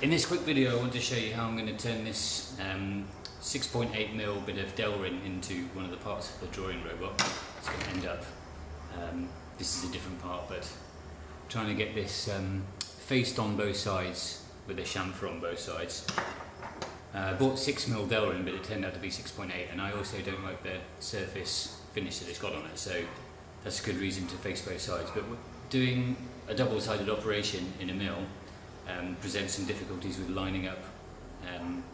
In this quick video I want to show you how I'm going to turn this 6.8mm bit of Delrin into one of the parts of the drawing robot. It's going to end up, this is a different part, but trying to get this faced on both sides with a chamfer on both sides. I bought 6mm Delrin, but it turned out to be 6.8, and I also don't like the surface finish that it's got on it, so that's a good reason to face both sides. But doing a double-sided operation in a mill presents some difficulties with lining up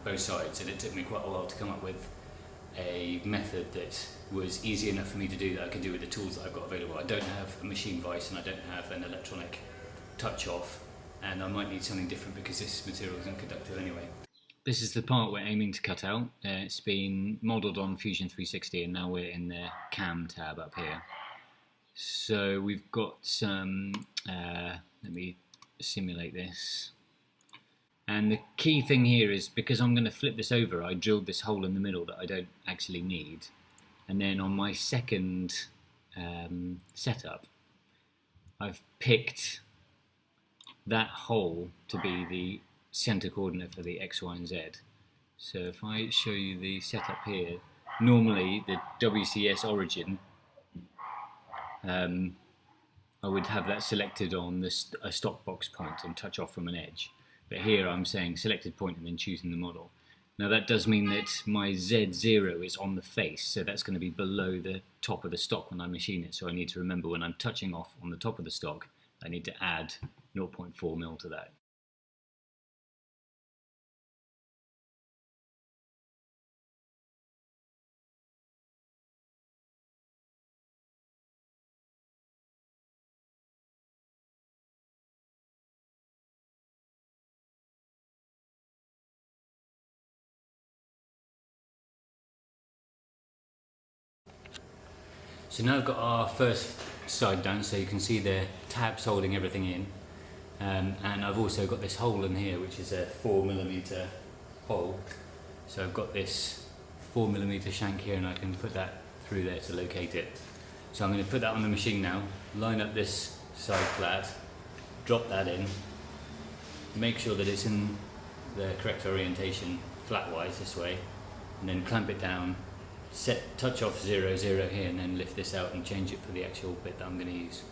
both sides, and it took me quite a while to come up with a method that was easy enough for me to do that I could do with the tools that I've got available. I don't have a machine vice and I don't have an electronic touch-off, and I might need something different because this material isn't conductive anyway. This is the part we're aiming to cut out. It's been modelled on Fusion 360 and now we're in the cam tab up here. So we've got some, let me simulate this. And the key thing here is, because I'm going to flip this over, I drilled this hole in the middle that I don't actually need. And then on my second setup, I've picked that hole to be the center coordinate for the X, Y and Z. So if I show you the setup here, normally the WCS origin, I would have that selected on a stock box point and touch off from an edge. But here I'm saying selected point and then choosing the model. Now that does mean that my Z0 is on the face, so that's going to be below the top of the stock when I machine it. So I need to remember, when I'm touching off on the top of the stock, I need to add 0.4mm to that. So now I've got our first side done, so you can see the tabs holding everything in, and I've also got this hole in here which is a 4mm hole. So I've got this 4mm shank here and I can put that through there to locate it. So I'm going to put that on the machine now, line up this side flat, drop that in, make sure that it's in the correct orientation flat-wise this way, and then clamp it down, set touch off 0, 0 here, and then lift this out and change it for the actual bit that I'm going to use.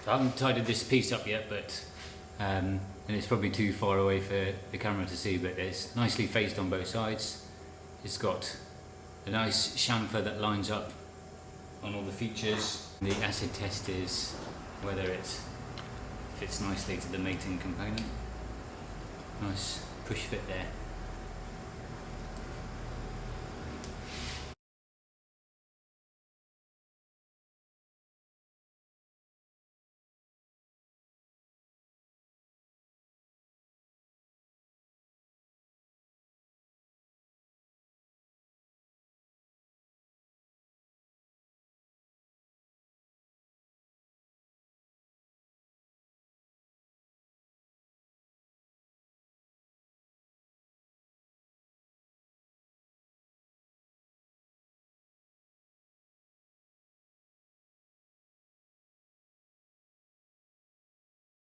So I haven't tidied this piece up yet, but and it's probably too far away for the camera to see, but it's nicely faced on both sides. It's got a nice chamfer that lines up on all the features. The acid test is whether it fits nicely to the mating component. Nice push fit there.